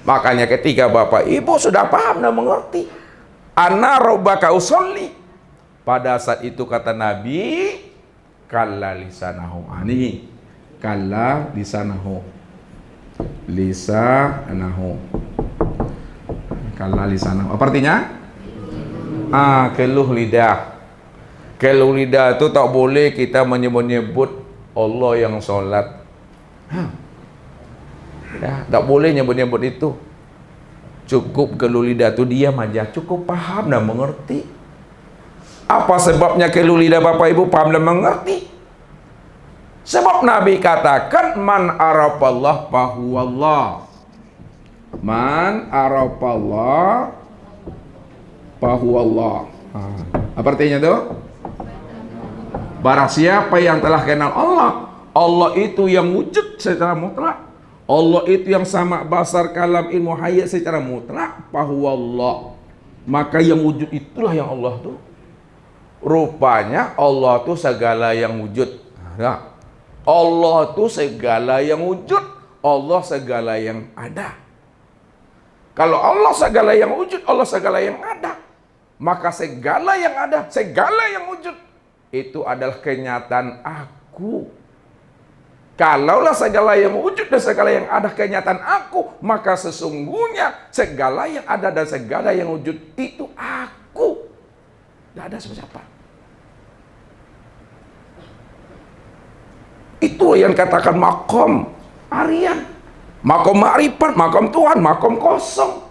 Makanya ketika bapak ibu sudah paham dan mengerti, ana rabbaka usolli, pada saat itu kata Nabi, kalla lisanahu. Ini kalla lisanahu, lisanahu, kalla lisanahu. Apa artinya? Keluh lidah. Keluh lidah itu tak boleh kita menyebut-nyebut Allah yang sholat. Ya, tak boleh nyebut-nyebut itu. Cukup keluh lidah itu diam aja, cukup paham dan mengerti. Apa sebabnya keluh lidah bapak ibu paham dan mengerti? Sebab Nabi katakan man arafallah fahuwallah. Man arafallah fahuwallah. Apa artinya tuh? Barang siapa yang telah kenal Allah, Allah itu yang wujud secara mutlak, Allah itu yang sama basar kalam ilmu hayat secara mutlak, fahuwallah, maka yang wujud itulah yang Allah tuh. Rupanya Allah tuh segala yang wujud. Nah, Allah tuh segala yang wujud, Allah segala yang ada. Kalau Allah segala yang wujud, Allah segala yang ada, maka segala yang ada, segala yang wujud itu adalah kenyataan aku. Kalaulah segala yang wujud dan segala yang ada kenyataan aku, maka sesungguhnya segala yang ada dan segala yang wujud itu aku. Tidak ada siapa-siapa. Itu yang katakan makom Aryan, makom ma'rifat, makom Tuhan, makom kosong,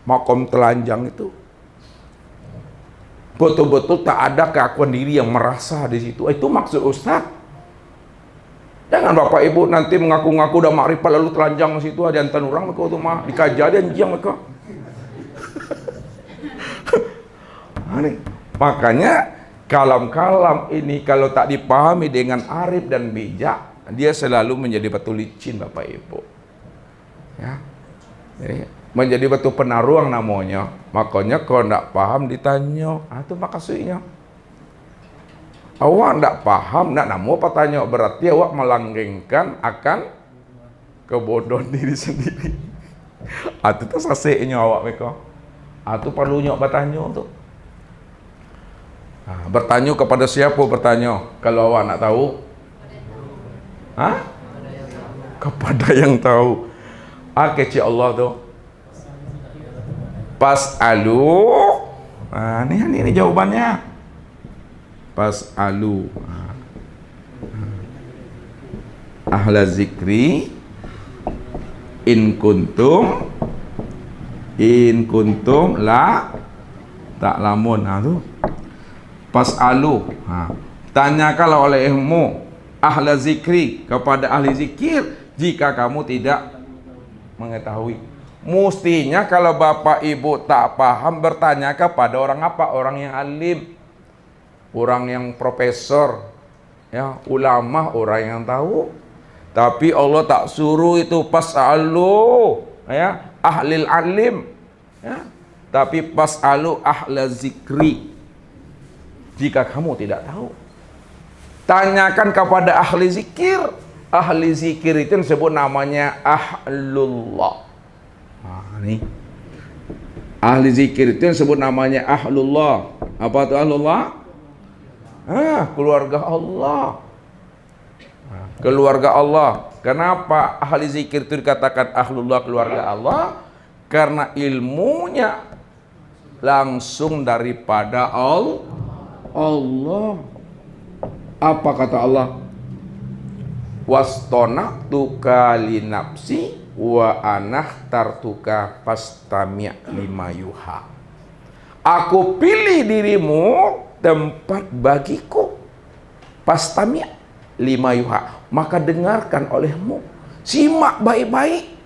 makom telanjang itu. Betul-betul tak ada keakuan diri yang merasa di situ. Itu maksud Ustaz. Jangan bapak ibu nanti mengaku-ngaku udah makrifat lalu telanjang di situ ada antan orang mereka tuh mah dikajari anjing mereka. Makanya kalam-kalam ini kalau tak dipahami dengan arif dan bijak, dia selalu menjadi batu licin bapak ibu. Ya. Jadi, menjadi batu penaruang namanya. Makanya kalau tidak paham ditanya, itu maksudnya. Awak tidak paham, tidak namu apa tanya, berarti awak melanggengkan akan kebodohan diri sendiri. Itu tuh saseknya awak mereka. Itu perlunya bertanya tuh. Bertanya kepada siapa bertanya? Kalau awak nak tahu, kepada yang tahu. Kecil Allah tuh. Pas'alu, ini jawabannya. Pas'alu ahla zikri in kuntum la ta'lamun. Tuh pas'alu, tanyakanlah olehmu ahla zikri, kepada ahli zikir, jika kamu tidak mengetahui. Mestinya kalau bapak ibu tak paham bertanya kepada orang apa? Orang yang alim, orang yang profesor, ya, ulama, orang yang tahu. Tapi Allah tak suruh itu pas'alu, ya, ahlil alim, ya. Tapi pas'alu ahla zikri, jika kamu tidak tahu. Tanyakan kepada ahli zikir. Ahli zikir itu disebut namanya ahlullah. Nih. Ahli zikir itu disebut namanya ahlullah. Apa itu ahlullah? Keluarga Allah. Keluarga Allah. Kenapa ahli zikir itu dikatakan ahlullah, keluarga Allah? Karena ilmunya langsung daripada Allah. Apa kata Allah? Wastonaktuka li nafsi wa anahtartuka fastami' lima yuha. Aku pilih dirimu tempat bagiku, fastami' lima yuha, maka dengarkan olehmu, simak baik-baik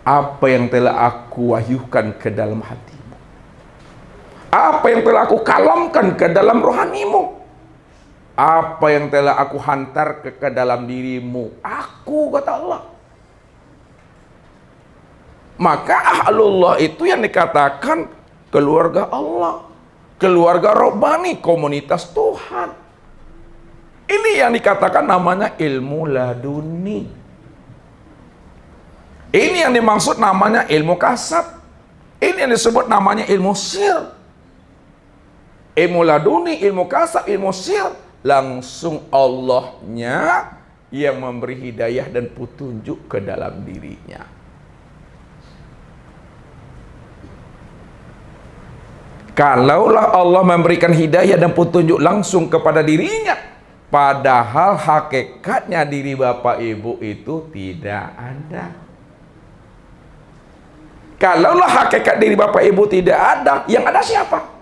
apa yang telah aku wahyukan ke dalam hatimu, apa yang telah aku kalamkan ke dalam rohanimu, apa yang telah aku hantar ke dalam dirimu. Aku, kata Allah. Maka ahlullah itu yang dikatakan keluarga Allah, keluarga robbani, komunitas Tuhan. Ini yang dikatakan namanya ilmu laduni. Ini yang dimaksud namanya ilmu kasab. Ini yang disebut namanya ilmu sir. Ilmu laduni, ilmu kasab, ilmu sir. Langsung Allahnya yang memberi hidayah dan petunjuk ke dalam dirinya. Kalaulah Allah memberikan hidayah dan petunjuk langsung kepada dirinya, padahal hakikatnya diri Bapak Ibu itu tidak ada. Kalaulah hakikat diri Bapak Ibu tidak ada, yang ada siapa?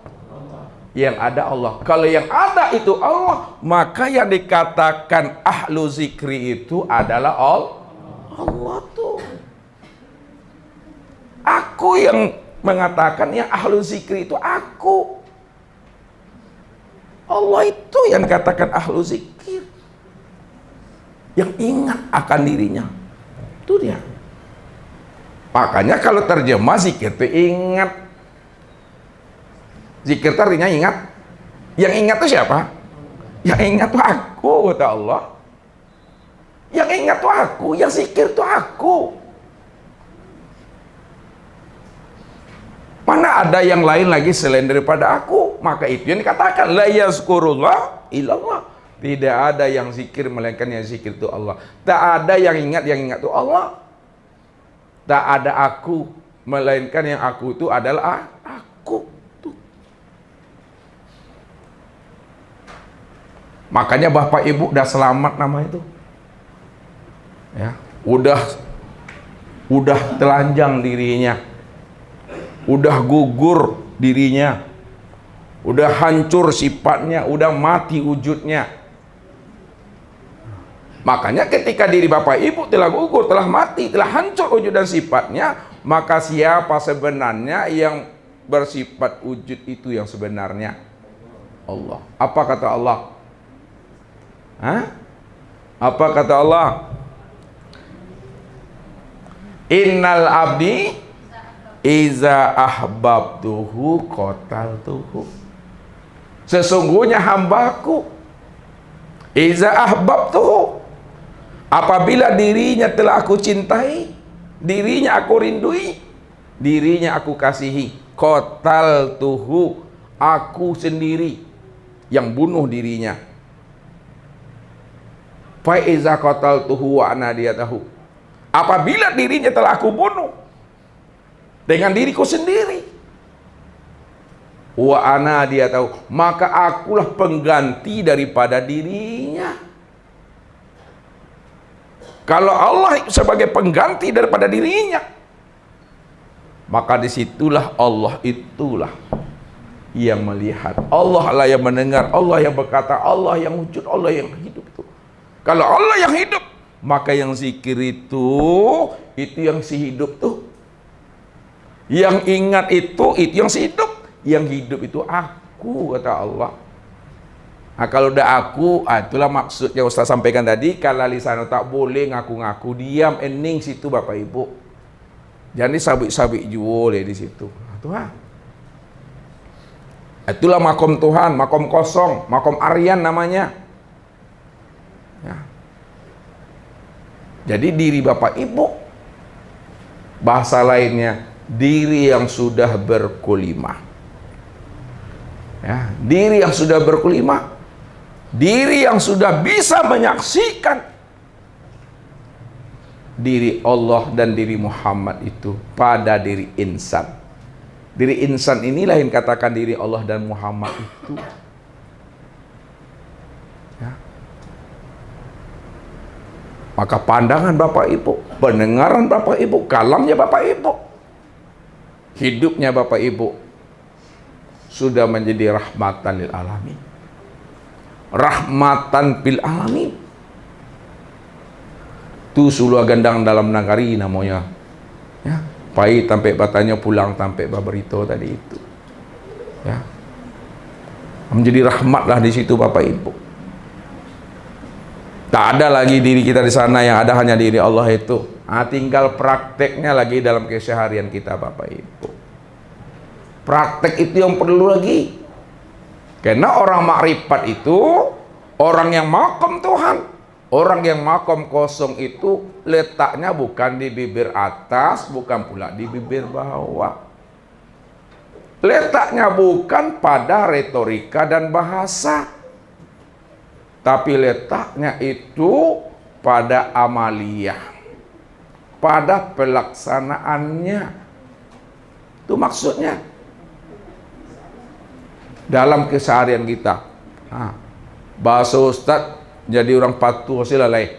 Yang ada Allah. Kalau yang ada itu Allah, maka yang dikatakan ahlu zikri itu adalah Allah tuh. Aku yang mengatakan yang ahlu zikri itu aku. Allah itu yang katakan ahlu zikir, yang ingat akan dirinya. Itu dia. Makanya kalau terjemah zikir itu ingat. Zikir itu artinya ingat. Yang ingat itu siapa? Yang ingat itu aku, kata Allah. Yang ingat itu aku, yang zikir itu aku. Mana ada yang lain lagi selain daripada aku? Maka itu yang dikatakan la yazkurullah illallah. Tidak ada yang zikir melainkan yang zikir itu Allah. Tak ada yang ingat itu Allah. Tak ada aku melainkan yang aku itu adalah aku. Tuh. Makanya Bapak Ibu udah selamat nama itu. Ya, udah telanjang dirinya. Udah gugur dirinya, udah hancur sifatnya, udah mati wujudnya. Makanya ketika diri Bapak Ibu telah gugur, telah mati, telah hancur wujud dan sifatnya, maka siapa sebenarnya yang bersifat wujud itu yang sebenarnya? Allah. Apa kata Allah? Hah? Apa kata Allah? Innal abdi iza ahbabtuhu qataltuhu. Sesungguhnya hambaku, iza ahbabtuhu, apabila dirinya telah aku cintai, dirinya aku rindui, dirinya aku kasihi, qataltuhu, aku sendiri yang bunuh dirinya. Fa iza qataltuhu wa ana diyatahu, apabila dirinya telah aku bunuh dengan diriku sendiri, wa ana dia tahu, maka akulah pengganti daripada dirinya. Kalau Allah sebagai pengganti daripada dirinya, maka disitulah Allah itulah yang melihat, Allah lah yang mendengar, Allah yang berkata, Allah yang wujud, Allah yang hidup itu. Kalau Allah yang hidup, maka yang zikir itu yang si hidup tuh. Yang ingat itu yang hidup. Yang hidup itu aku, kata Allah. Nah, kalau udah aku, itulah maksudnya Ustaz sampaikan tadi. Kalau lisan tak boleh ngaku-ngaku, diam, ening situ Bapak Ibu. Jangan disabik-sabik jual di situ. Itulah makom Tuhan, makom kosong, makom Aryan namanya. Ya. Jadi diri Bapak Ibu, bahasa lainnya, diri yang sudah berkulimah. Ya, diri yang sudah berkulimah, diri yang sudah bisa menyaksikan diri Allah dan diri Muhammad itu pada diri insan. Diri insan inilah yang katakan diri Allah dan Muhammad itu. Ya. Maka pandangan Bapak Ibu, pendengaran Bapak Ibu, kalamnya Bapak Ibu, hidupnya Bapak Ibu sudah menjadi rahmatan lil alamin. Rahmatan bil alamin. Tu sulua gandang dalam nagari namanya. Ya, pai sampai batanya pulang sampai baberito tadi itu. Ya. Menjadi rahmatlah di situ Bapak Ibu. Tak ada lagi diri kita di sana, yang ada hanya diri Allah itu. Tinggal prakteknya lagi dalam keseharian kita Bapak Ibu. Praktek itu yang perlu lagi. Karena orang makrifat itu orang yang makom Tuhan. Orang yang makom kosong itu letaknya bukan di bibir atas, bukan pula di bibir bawah. Letaknya bukan pada retorika dan bahasa, tapi letaknya itu pada amaliyah, pada pelaksanaannya. Itu maksudnya. Dalam keseharian kita, bahasa Ustaz jadi orang patuh silalai,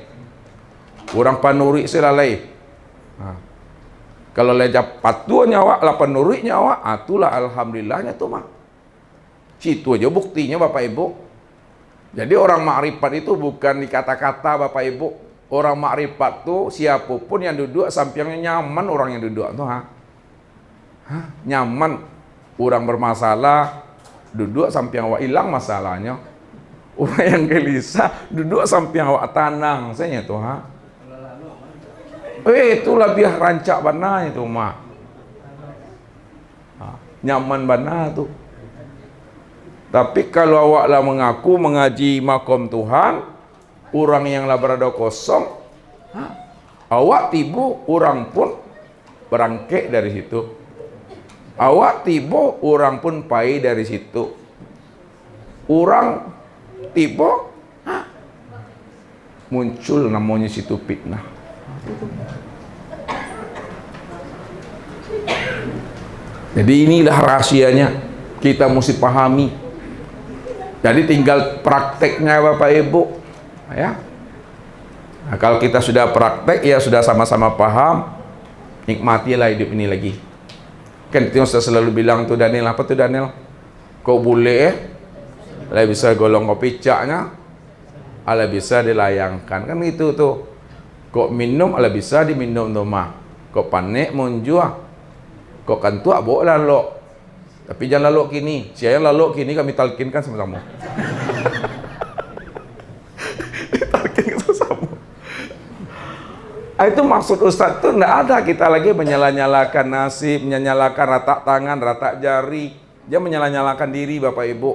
orang panuri silalai. Kalau leja patuh nyawa, lah panuri nyawa, itulah alhamdulillahnya tuh mah. Situ aja buktinya Bapak Ibu. Jadi orang makrifat itu bukan di kata-kata Bapak Ibu. Orang makrifat tuh siapapun yang duduk sampingnya nyaman, orang yang duduk tuh nyaman. Orang bermasalah duduk samping awak hilang masalahnya. Orang yang gelisah duduk samping awak tenang saya tuh itulah biar rancak bana itu mah. Nyaman bana tuh. Tapi kalau awak lah mengaku mengaji makom Tuhan, orang yang lah berada kosong, awak tibu orang pun berangkek dari situ. Awak tiba orang pun pai dari situ. Orang tiba muncul namanya situ fitnah. Jadi inilah rahasianya, kita mesti pahami. Jadi tinggal prakteknya Bapak Ibu ya. Nah, kalau kita sudah praktek ya sudah sama-sama paham, nikmatilah hidup ini lagi. Kan itu yang saya selalu bilang tuh Daniel, apa tuh Daniel? Kau boleh lah bisa golong kopi caknya, ala bisa dilayangkan, kan itu tuh. Kok minum ala bisa diminum tuh mah. Kok panik munjua, kok kantua boleh lalu. Tapi jangan lalu kini. Saya lalu kini kami talkinkan sama-sama. Talkinkan sama-sama. Itu maksud Ustadz tuh enggak ada kita lagi menyala-nyalakan nasib, menyalakan ratak tangan, ratak jari. Dia menyala-nyalakan diri Bapak Ibu.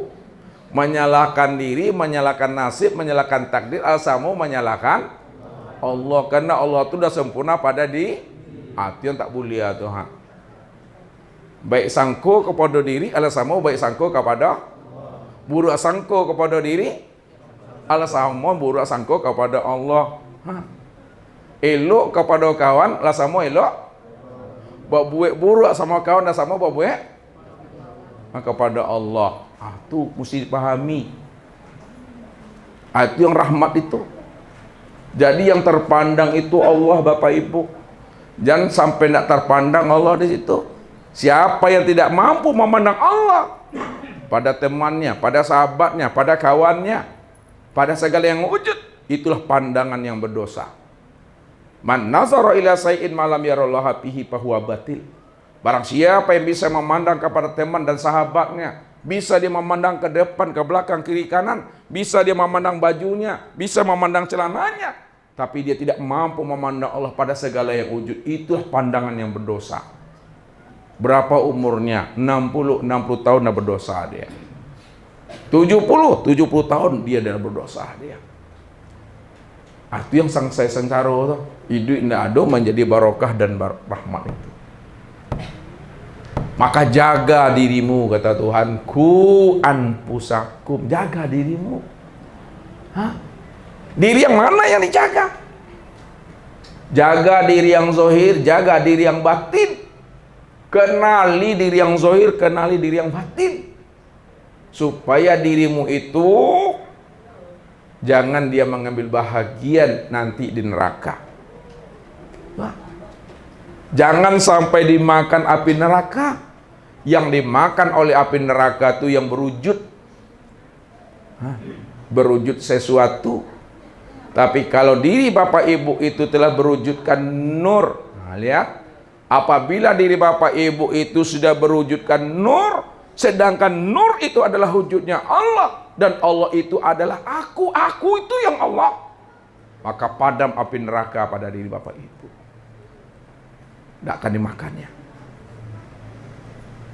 Menyalahkan diri, menyalahkan nasib, menyalahkan takdir, al-samu menyalahkan Allah. Karena Allah itu sudah sempurna pada di hati yang tak boleh Tuhan. Baik sangko kepada diri, al-samu baik sangko kepada buruk sangko kepada diri, al-samu buruk sangko kepada Allah. Elok kepada kawan, al-samu elok. Buat buruk sama kawan, al-samu buat kepada Allah. Itu mesti dipahami. Itu yang rahmat itu. Jadi yang terpandang itu Allah Bapak Ibu. Jangan sampai tidak terpandang Allah di situ. Siapa yang tidak mampu memandang Allah pada temannya, pada sahabatnya, pada kawannya, pada segala yang wujud, itulah pandangan yang berdosa. Man nazara ila sayyin malam yarallaha fihi fahuwa batil. Barang siapa yang bisa memandang kepada teman dan sahabatnya, bisa dia memandang ke depan, ke belakang, kiri kanan, bisa dia memandang bajunya, bisa memandang celananya, tapi dia tidak mampu memandang Allah pada segala yang wujud, itulah pandangan yang berdosa. Berapa umurnya? 60 tahun dah berdosa dia. 70 tahun dia dah berdosa dia. Itu yang saya sencaro tuh. Hidup indah ado menjadi barokah dan rahmat itu. Maka jaga dirimu, kata Tuhan, ku anfusakum, jaga dirimu. Diri yang mana yang dijaga? Jaga diri yang zahir, jaga diri yang batin. Kenali diri yang zahir, kenali diri yang batin. Supaya dirimu itu jangan dia mengambil bahagian nanti di neraka. Jangan sampai dimakan api neraka. Yang dimakan oleh api neraka itu yang berwujud sesuatu. Tapi kalau diri Bapak Ibu itu telah berwujudkan nur, lihat, apabila diri Bapak Ibu itu sudah berwujudkan nur, sedangkan nur itu adalah wujudnya Allah, dan Allah itu adalah aku itu yang Allah, maka padam api neraka pada diri Bapak Ibu, tidak akan dimakannya.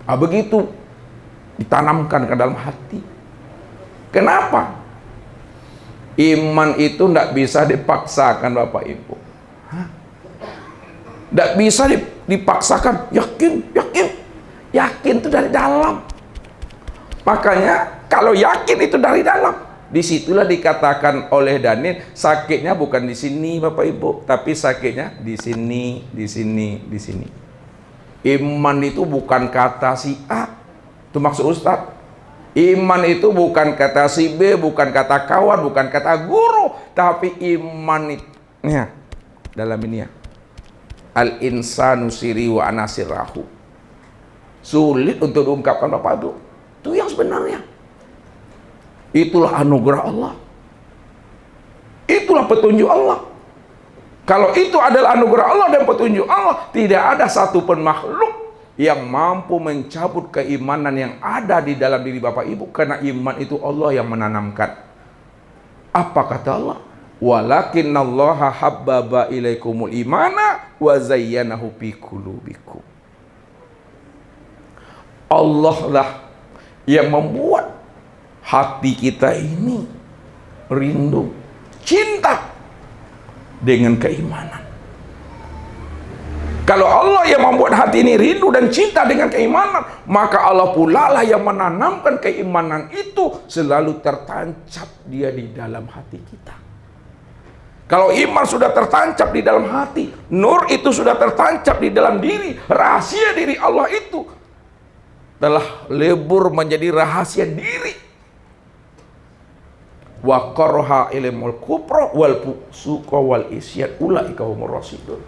Begitu ditanamkan ke dalam hati. Kenapa? Iman itu tidak bisa dipaksakan Bapak Ibu. Tidak bisa dipaksakan. Yakin itu dari dalam. Makanya kalau yakin itu dari dalam, disitulah dikatakan oleh Daniel, sakitnya bukan di sini Bapak Ibu, tapi sakitnya di sini, di sini, di sini. Iman itu bukan kata si A, itu maksud Ustadz. Iman itu bukan kata si B, bukan kata kawan, bukan kata guru, tapi iman itu dalam ini ya. Al insanu siri wa anasirahu. Sulit untuk diungkapkan Bapak Ibu. Itu yang sebenarnya. Itulah anugerah Allah. Itulah petunjuk Allah. Kalau itu adalah anugerah Allah dan petunjuk Allah, tidak ada satupun makhluk yang mampu mencabut keimanan yang ada di dalam diri Bapak Ibu, karena iman itu Allah yang menanamkan. Apa kata Allah? Walakinnallaha habbaba ilaikumul imana wa zayyanahu fi qulubikum. Allah lah yang membuat hati kita ini rindu, cinta dengan keimanan. Kalau Allah yang membuat hati ini rindu dan cinta dengan keimanan, maka Allah pula lah yang menanamkan keimanan itu selalu tertancap dia di dalam hati kita. Kalau iman sudah tertancap di dalam hati, nur itu sudah tertancap di dalam diri, rahasia diri Allah itu telah lebur menjadi rahasia diri. Wa qarha ilmul kufra wal fusuqa wal isyan ulaika humur rasyidun.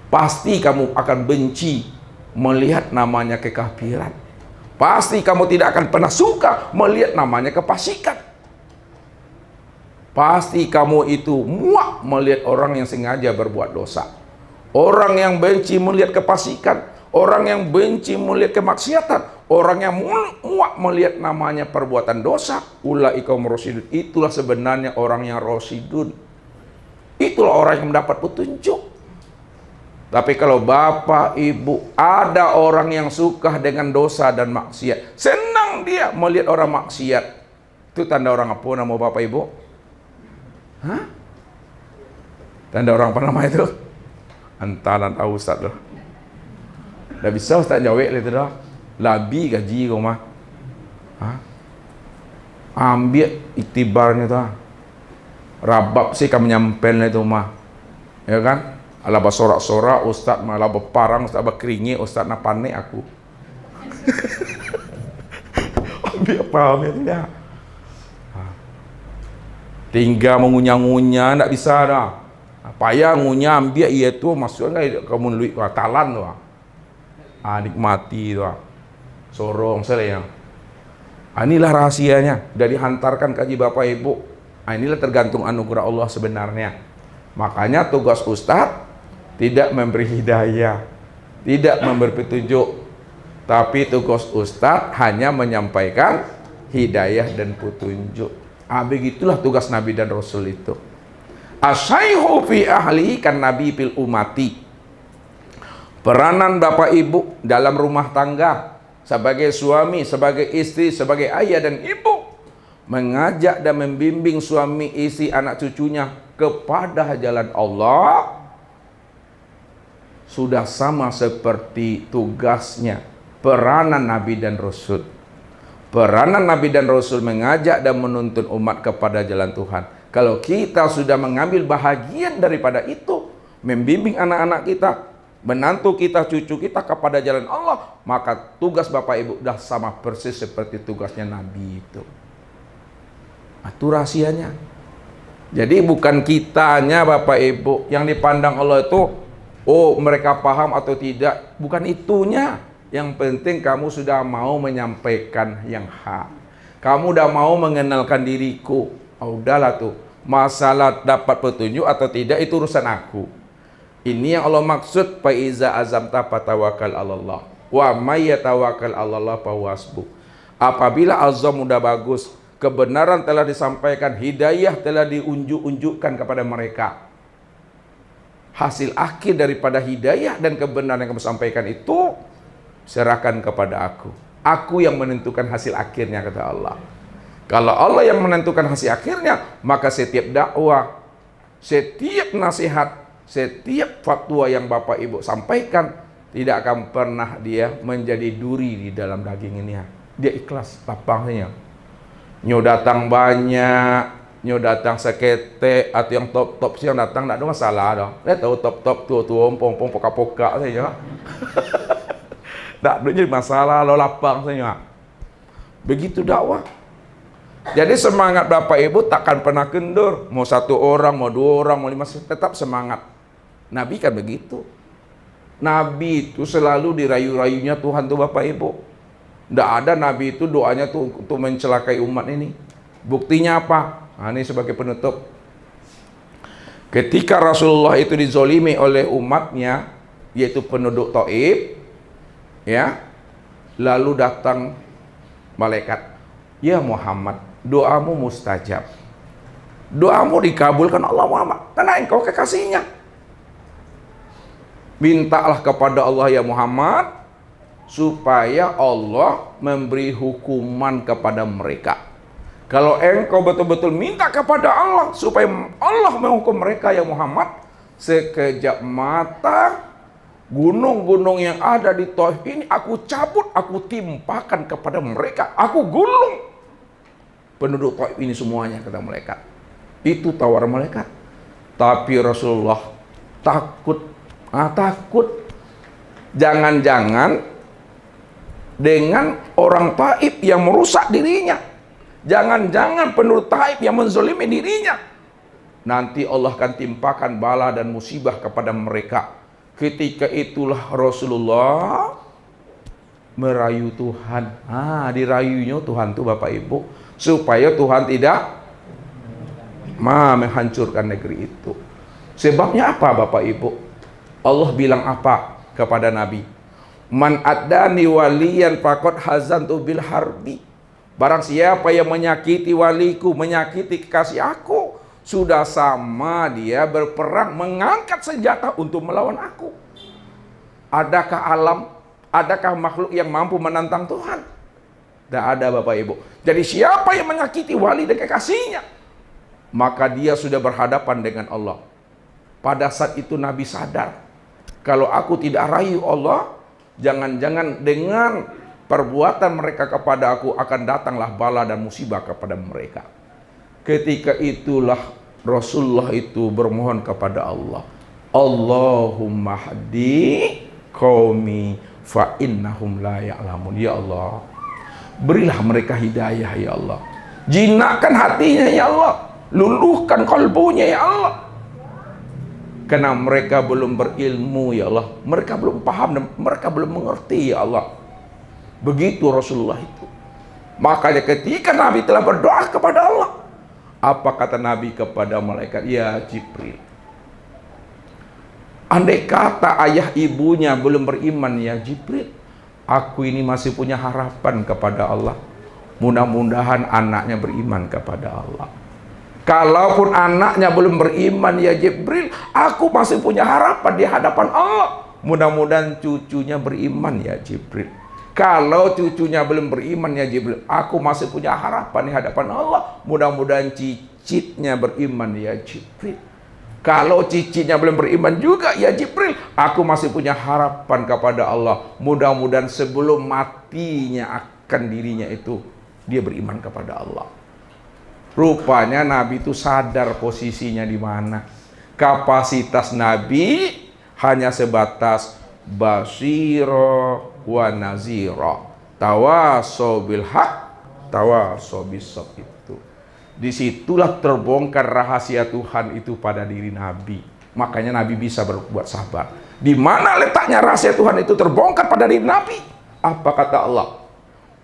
Pasti kamu akan benci melihat namanya kekafiran. Pasti kamu tidak akan pernah suka melihat namanya kefasikan. Pasti kamu itu muak melihat orang yang sengaja berbuat dosa. Orang yang benci melihat kefasikan. Orang yang benci melihat kemaksiatan. Orang yang muak melihat namanya perbuatan dosa. Ulaika humur rasyidun. Itulah sebenarnya orang yang rasyidun. Itulah orang yang mendapat petunjuk. Tapi kalau Bapak Ibu ada orang yang suka dengan dosa dan maksiat, senang dia melihat orang maksiat, itu tanda orang apa nama Bapak Ibu? Hah? Tanda orang apa nama itu? Antaran tahu Ustaz loh. Dah bisa Ustaz jawab itu dah. Labi gaji kau mah. Hah? Ambil iktibarnya tu. Rabab sih kamu nyampen itu mah. Ya kan? Ala bersorak-sorak, Ustaz malah berparang, Ustaz berkeringi, Ustaz nak panik aku. Biar paham itu ya. Tinggal mengunyah-ngunyah, tak bisa dah. Payah ngunyah, ambil ia tu, masukkan kamu melalui talan tu. Nikmati tu. Sorong saya. Inilah rahasianya. Dah dihantarkan kaji Bapak Ibu. Inilah tergantung anugerah Allah sebenarnya. Makanya tugas Ustaz tidak memberi hidayah, tidak memberi petunjuk, tapi tugas Ustaz hanya menyampaikan hidayah dan petunjuk. Begitulah tugas Nabi dan Rasul itu. Asyaihu fi ahli kan Nabi fil umati. Peranan Bapak Ibu dalam rumah tangga, sebagai suami, sebagai istri, sebagai ayah dan ibu, mengajak dan membimbing suami, istri, anak cucunya kepada jalan Allah, sudah sama seperti tugasnya peranan Nabi dan Rasul. Peranan Nabi dan Rasul mengajak dan menuntun umat kepada jalan Tuhan. Kalau kita sudah mengambil bahagian daripada itu, membimbing anak-anak kita, menantu kita, cucu kita kepada jalan Allah, maka tugas Bapak Ibu sudah sama persis seperti tugasnya Nabi itu. Itu rahasianya. Jadi bukan kitanya Bapak Ibu yang dipandang Allah itu, oh mereka paham atau tidak, bukan itunya. Yang penting kamu sudah mau menyampaikan yang hak. Kamu sudah mau mengenalkan diriku. Udahlah tuh, masalah dapat petunjuk atau tidak itu urusan aku. Ini yang Allah maksud, fa iza azamta fatawakal 'alallah wa may yatawakkal 'alallah fahuwa hasbuh. Apabila azam udah bagus, kebenaran telah disampaikan, hidayah telah diunjuk-unjukkan kepada mereka. Hasil akhir daripada hidayah dan kebenaran yang kamu sampaikan itu serahkan kepada aku. Aku yang menentukan hasil akhirnya, kata Allah. Kalau Allah yang menentukan hasil akhirnya, maka setiap dakwah, setiap nasihat, setiap fatwa yang Bapak Ibu sampaikan tidak akan pernah dia menjadi duri di dalam daging ini. Dia ikhlas, lapangnya. Nyo datang banyak, nyo datang sekete, atau yang top-top sih yang datang tidak ada masalah dah. Dia tahu top-top tua-tua, pompong poka-poka saja. Tak ada jadi masalah, lo lapang saja. Begitu dakwah. Jadi semangat Bapak Ibu takkan pernah kendur. Mau 1 orang, mau 2 orang, mau 5, tetap semangat. Nabi kan begitu. Nabi itu selalu dirayu-rayunya Tuhan tuh Bapak Ibu. Tidak ada Nabi itu doanya tuh untuk mencelakai umat ini. Buktinya apa? Nah, ini sebagai penutup. Ketika Rasulullah itu dizolimi oleh umatnya, yaitu penduduk Taif, ya, lalu datang malaikat. Ya Muhammad, doamu mustajab. Doamu dikabulkan Allah Muhammad, karena engkau kekasihnya. Mintalah kepada Allah ya Muhammad, supaya Allah memberi hukuman kepada mereka. Kalau engkau betul-betul minta kepada Allah, supaya Allah menghukum mereka ya Muhammad, sekejap mata gunung-gunung yang ada di Taif ini aku cabut, aku timpakan kepada mereka, aku gulung penduduk Taif ini semuanya, kata malaikat. Itu tawaran malaikat. Tapi Rasulullah takut. Takut. Jangan-jangan dengan orang Taif yang merusak dirinya. Jangan-jangan penduduk Taif yang menzolimi dirinya. Nanti Allah akan timpakan bala dan musibah kepada mereka. Ketika itulah Rasulullah merayu Tuhan. Dirayunya Tuhan tuh Bapak Ibu, supaya Tuhan tidak menghancurkan negeri itu. Sebabnya apa Bapak Ibu? Allah bilang apa kepada Nabi? Man addani waliyan faqad hazantu bil harbi. Barang siapa yang menyakiti waliku, menyakiti kekasih aku, sudah sama dia berperang, mengangkat senjata untuk melawan aku. Adakah alam, adakah makhluk yang mampu menantang Tuhan? Tidak ada Bapak Ibu. Jadi siapa yang menyakiti wali dan kekasihnya, maka dia sudah berhadapan dengan Allah. Pada saat itu Nabi sadar, kalau aku tidak rayu Allah, jangan-jangan dengan perbuatan mereka kepada aku akan datanglah bala dan musibah kepada mereka. Ketika itulah Rasulullah itu bermohon kepada Allah, Allahumma hadi qaumi fa innahum la ya'lamun. Ya Allah, berilah mereka hidayah ya Allah. Jinakkan hatinya ya Allah. Luluhkan kalbunya ya Allah. Karena mereka belum berilmu ya Allah. Mereka belum paham dan mereka belum mengerti ya Allah. Begitu Rasulullah itu. Makanya ketika Nabi telah berdoa kepada Allah, apa kata Nabi kepada malaikat? Ya Jibril, andai kata ayah ibunya belum beriman ya Jibril, aku ini masih punya harapan kepada Allah. Mudah-mudahan anaknya beriman kepada Allah. Kalaupun anaknya belum beriman ya Jibril, aku masih punya harapan di hadapan Allah. Mudah-mudahan cucunya beriman ya Jibril. Kalau cucunya belum beriman ya Jibril, aku masih punya harapan di hadapan Allah. Mudah-mudahan cicitnya beriman ya Jibril. Kalau cicitnya belum beriman juga ya Jibril, aku masih punya harapan kepada Allah. Mudah-mudahan sebelum matinya akan dirinya itu, dia beriman kepada Allah. Rupanya Nabi itu sadar posisinya di mana. Kapasitas Nabi hanya sebatas basiro wa naziro, tawaso bil haq, tawaso bisab itu. Disitulah terbongkar rahasia Tuhan itu pada diri Nabi. Makanya Nabi bisa berbuat sabar. Di mana letaknya rahasia Tuhan itu terbongkar pada diri Nabi? Apa kata Allah?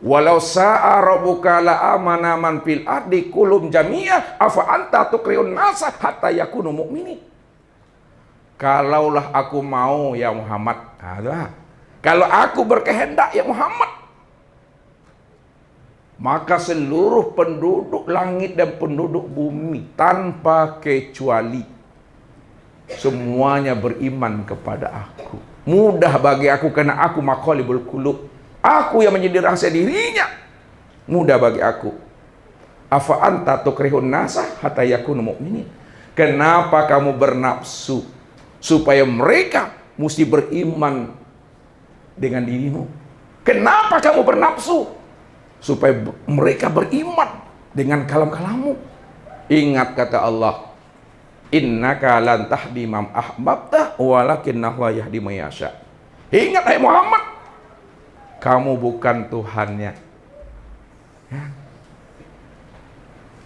Walau sa'a rabbuka la amana man fil ardi kulum jami'a afa anta tukriun nasa hatta yakunu mu'minin. Kalaulah aku mau ya Muhammad, kalau aku berkehendak ya Muhammad, maka seluruh penduduk langit dan penduduk bumi tanpa kecuali semuanya beriman kepada aku. Mudah bagi aku karena aku maqalibul qulub. Aku yang menjadi rahasia dirinya. Mudah bagi aku. Afa anta tukrihun nasa hatta yakunu mu'minin. Kenapa kamu bernafsu supaya mereka mesti beriman dengan dirimu? Kenapa kamu bernafsu supaya mereka beriman dengan kalam-kalammu? Ingat kata Allah, innaka lan tahdi man ahbabta walakinnahu yahdi man yasha. Ingat hai Muhammad, kamu bukan Tuhannya. Ya.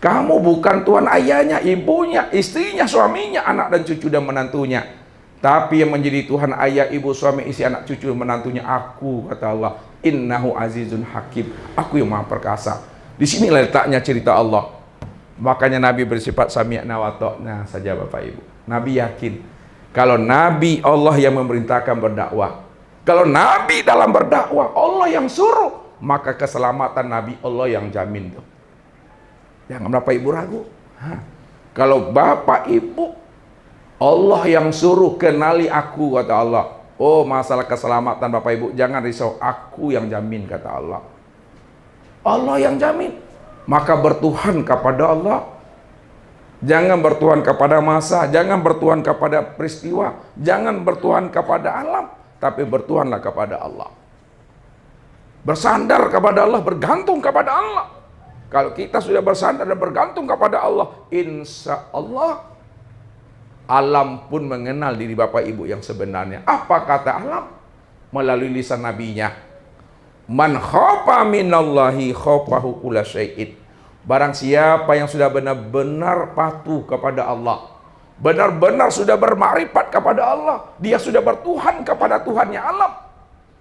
Kamu bukan Tuhan ayahnya, ibunya, istrinya, suaminya, anak dan cucu dan menantunya. Tapi yang menjadi Tuhan ayah, ibu, suami, istri, anak, cucu dan menantunya aku, kata Allah. Innahu azizun hakim. Aku yang maha perkasa. Di sini letaknya cerita Allah. Makanya Nabi bersifat sami'na wa ta'na saja Bapak Ibu. Nabi yakin kalau Nabi Allah yang memerintahkan berdakwah, kalau Nabi dalam berdakwah Allah yang suruh, maka keselamatan Nabi Allah yang jamin tuh. Jangan Bapak Ibu ragu. Kalau Bapak Ibu Allah yang suruh kenali aku, kata Allah. Oh, masalah keselamatan Bapak Ibu jangan risau, aku yang jamin, kata Allah. Allah yang jamin. Maka bertuhan kepada Allah. Jangan bertuhan kepada masa, jangan bertuhan kepada peristiwa, jangan bertuhan kepada alam, tapi bertuhanlah kepada Allah. Bersandar kepada Allah, bergantung kepada Allah. Kalau kita sudah bersandar dan bergantung kepada Allah, insya Allah alam pun mengenal diri Bapak Ibu yang sebenarnya. Apa kata alam? Melalui lisan nabinya. Man khafa minallahi khafahu kulla syai'in. Barang siapa yang sudah benar-benar patuh kepada Allah, benar-benar sudah bermakrifat kepada Allah, dia sudah bertuhan kepada Tuhannya alam,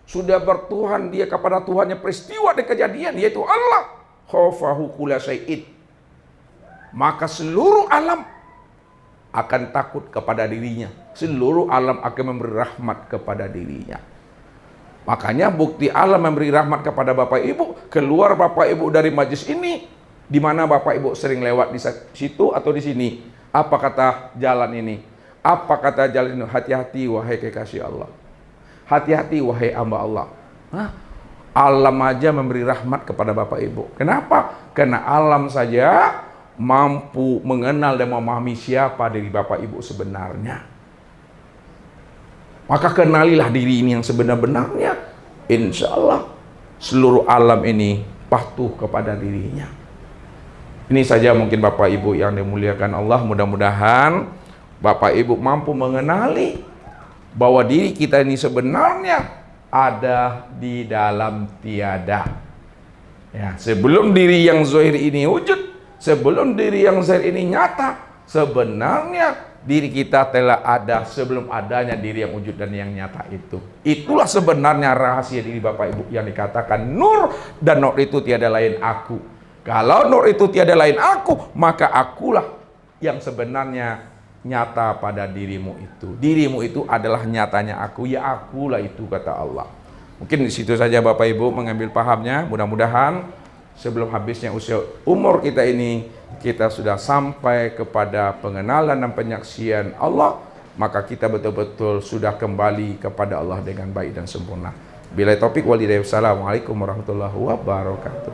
sudah bertuhan dia kepada Tuhannya peristiwa dan kejadian, yaitu Allah. Khafahu kulla syai'in. Maka seluruh alam akan takut kepada dirinya. Seluruh alam akan memberi rahmat kepada dirinya. Makanya bukti Allah memberi rahmat kepada Bapak Ibu, keluar Bapak Ibu dari majlis ini, di mana Bapak Ibu sering lewat di situ atau di sini. Apa kata jalan ini? Apa kata jalan ini? Hati-hati wahai kekasih Allah. Hati-hati wahai hamba Allah. Alam aja memberi rahmat kepada Bapak Ibu. Kenapa? Karena alam saja mampu mengenal dan memahami siapa diri Bapak Ibu sebenarnya. Maka kenalilah diri ini yang sebenar-benarnya. Insya Allah seluruh alam ini patuh kepada dirinya. Ini saja mungkin Bapak Ibu yang dimuliakan Allah. Mudah-mudahan Bapak Ibu mampu mengenali bahwa diri kita ini sebenarnya ada di dalam tiada. Ya, sebelum diri yang zahir ini wujud, sebelum diri yang zahir ini nyata, sebenarnya diri kita telah ada sebelum adanya diri yang wujud dan yang nyata itu. Itulah sebenarnya rahasia diri Bapak Ibu yang dikatakan nur, dan nur itu tiada lain aku. Kalau nur itu tiada lain aku, maka akulah yang sebenarnya nyata pada dirimu itu. Dirimu itu adalah nyatanya aku, ya akulah itu, kata Allah. Mungkin di situ saja Bapak Ibu mengambil pahamnya. Mudah-mudahan sebelum habisnya usia umur kita ini, kita sudah sampai kepada pengenalan dan penyaksian Allah, maka kita betul-betul sudah kembali kepada Allah dengan baik dan sempurna. Bila taufiq wal hidayah. Wassalamualaikum warahmatullahi wabarakatuh.